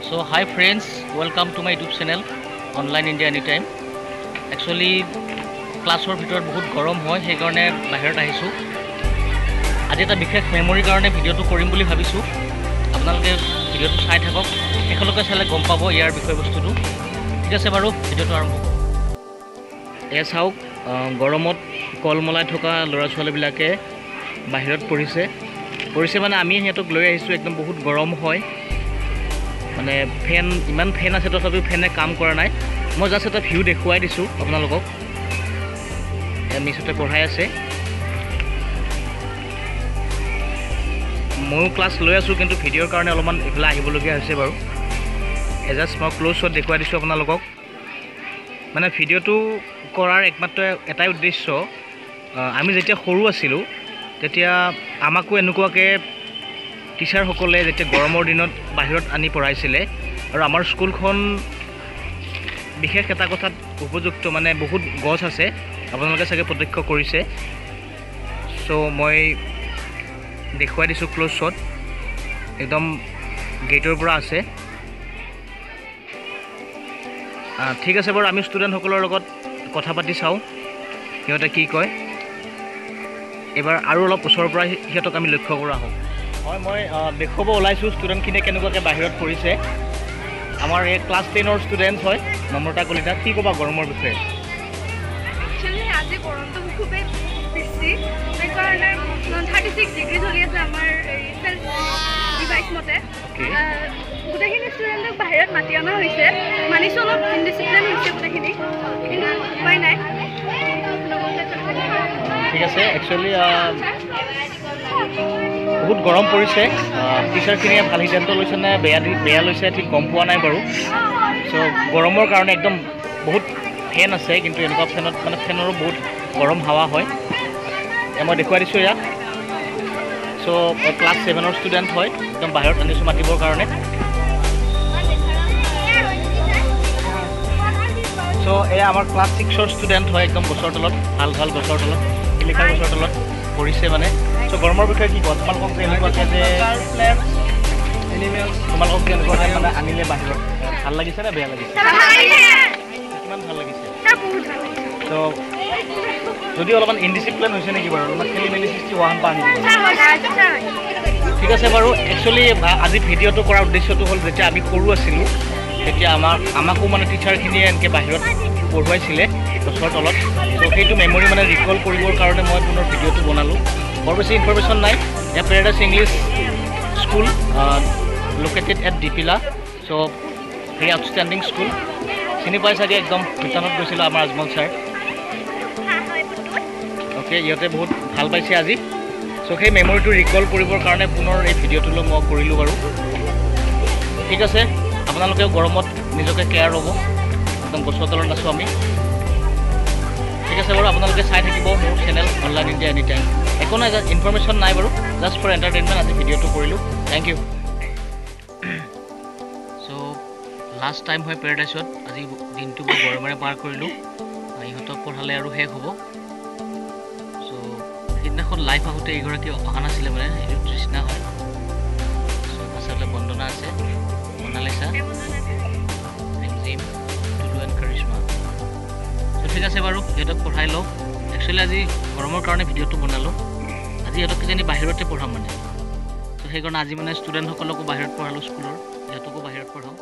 So hi friends, welcome to my YouTube channel Online India Anytime. Actually ক্লাছৰ ভিতৰত বহুত গৰম হয় সেই কাৰণে বাহিৰত আহিছো। আজি এটা বিশেষ মেমৰি কাৰণে ভিডিওটো কৰিম বুলি ভাবিছো। আপোনালোকে ভিডিওটো চাই থাকক। এখলকে চালে গম পাব ইয়াৰ বিষয়বস্তুটো। ঠিক আছে বাৰু ভিডিওটো আৰম্ভ কৰোঁ। এ চাওক গৰমত কলমলাই থকা ল'ৰা ছোৱালীবিলাকে বাহিৰত পঢ়িছে মানে আমি হেতক লৈ আহিছো একদম বহুত গৰম হয়। মানে ইমান ফেন আছে তথাপিও ফেনে কাম কৰা নাই। মই জাস্ট এটা ভিউ দেখুৱাই দিছো আপোনালোকক। মিছতে পঢ়াই আছে। ময়ো ক্লাছ লৈ আছো কিন্তু ভিডিওৰ কাৰণে অলপমান এফালে আহিবলগীয়া হৈছে বাৰু। জাস্ট মই ক্লোজ শ্বট দেখুৱাই দিছো আপোনালোকক। মানে ভিডিওটো কৰাৰ একমাত্ৰ এটাই উদ্দেশ্য, আমি যেতিয়া সৰু আছিলোঁ তেতিয়া আমাকো এনেকুৱাকৈ টিচাৰসকলে যেতিয়া গৰমৰ দিনত বাহিৰত আনি পঢ়াইছিলে আৰু আমাৰ স্কুলখন বিশেষ এটা কথাত উপযুক্ত, মানে বহুত গছ আছে, আপোনালোকে চাগে প্ৰত্যক্ষ কৰিছে। চ' মই দেখুৱাই দিছোঁ ক্ল'জ শ্বট, একদম গেটৰ পৰা আছে। ঠিক আছে বাৰু, আমি ষ্টুডেণ্টসকলৰ লগত কথা পাতি চাওঁ সিহঁতে কি কয়। এইবাৰ আৰু অলপ ওচৰৰ পৰা সিহঁতক আমি লক্ষ্য কৰা হওক। হয়, মই দেখুৱাব ওলাইছোঁ ষ্টুডেণ্টখিনিয়ে কেনেকুৱাকৈ বাহিৰত পঢ়িছে। আমাৰ এই ক্লাছ 10ৰ ষ্টুডেণ্ট হয় নম্ৰতা কলিতা। কি ক'বা গৰমৰ বিষয়ে? একচুৱেলি আজি গৰমটো খুবেই বেছি, সেইকাৰণে 36 ডিগ্ৰী চলি আছে আমাৰ চেল্ফ ডিভাইচ মতে। গোটেইখিনি ষ্টুডেণ্টক বাহিৰত মাতি অনা হৈছে, মানিছোঁ অলপ ইনডিচিপ্লিন হৈছে গোটেইখিনি, কিন্তু উপায় নাই। ঠিক আছে, একচুৱেলি বহুত গৰম পৰিছে। টিচাৰখিনিয়ে ভাল সিদ্ধান্ত লৈছে নে বেয়া লৈছে ঠিক গম পোৱা নাই বাৰু। চ' গৰমৰ কাৰণে একদম বহুত ফেন আছে, কিন্তু এনেকুৱা ফেনত মানে ফেনৰো বহুত গৰম হাৱা হয়। মই দেখুৱাই দিছোঁ ইয়াক। চ' ক্লাছ 7ৰ ষ্টুডেণ্ট হয়, একদম বাহিৰত আনিছোঁ মাতিবৰ কাৰণে। চ' এয়া আমাৰ ক্লাছ 6ৰ ষ্টুডেণ্ট হয়, একদম গছৰ তলত, ভাল গছৰ তলত, শিলিখা গছৰ তলত পঢ়িছে মানে। চ' গৰমৰ বিষয়ে কি কোৱা? তোমালোকক যে এনেকুৱাকৈ যে মানে আনিলে বাহিৰত ভাল লাগিছে নে বেয়া লাগিছে? কিমান ভাল লাগিছে? চ' যদি অলপমান ইনডিচিপ্লিন হৈছে নেকি বাৰু, অলপমান খেলি মেলি সৃষ্টি হোৱা হেন পানী? ঠিক আছে বাৰু। একচুৱেলি আজি ভিডিঅ'টো কৰাৰ উদ্দেশ্যটো হ'ল, যেতিয়া আমি সৰু আছিলোঁ তেতিয়া আমাকো মানে টিচাৰখিনিয়ে এনেকৈ বাহিৰত পঢ়ুৱাইছিলে গছৰ তলত। চ' সেইটো মেমৰি মানে ৰিকল কৰিবৰ কাৰণে মই পুনৰ ভিডিঅ'টো বনালোঁ। বৰ বেছি ইনফৰমেশ্যন নাই। এয়া Paradise English School located at Dipila. So' very outstanding school. চিনি পাই চাগে, একদম ভূটানত গৈছিলোঁ আমাৰ আজমল ছাৰ। অ'কে, ইহঁতে বহুত ভাল পাইছে আজি। চ' সেই মেমৰিটো ৰিকল কৰিবৰ কাৰণে পুনৰ এই ভিডিঅ'টোলৈ মই কৰিলোঁ বাৰু। ঠিক আছে, আপোনালোকেও গৰমত নিজকে কেয়াৰ ল'ব। একদম গছৰ তলত আছোঁ আমি। ঠিক আছে বাৰু, আপোনালোকে চাই থাকিব মোৰ channel online India any time. একো নাই, ইনফৰমেশ্যন নাই বাৰু, জাষ্ট ফৰ এণ্টাৰটেইনমেণ্ট আজি ভিডিঅ'টো কৰিলোঁ। Thank you. So' last time হয় পেৰাডাইছত। আজি দিনটো মই গৰমেৰে পাৰ কৰিলোঁ। ইহঁতক পঢ়ালে আৰু শেষ হ'ব। চ' সেইদিনাখন লাইভ আহোঁতে এইগৰাকী অহা নাছিলে, মানে এইটো তৃষ্ণা হয়। চ' আচলতে বন্দনা আছে, মনালিছা, জিম, টুডু এণ্ড কৰিশ্মা। চ' ঠিক আছে বাৰু, সিহঁতক পঢ়াই লওঁ। একচুৱেলি আজি গৰমৰ কাৰণে ভিডিঅ'টো বনালোঁ। আজি সিহঁতক কিজানি বাহিৰতে পঢ়াম মানে। চ' সেইকাৰণে আজি মানে ষ্টুডেণ্টসকলকো বাহিৰত পঢ়ালোঁ, স্কুলৰ সিহঁতকো বাহিৰত পঢ়াওঁ।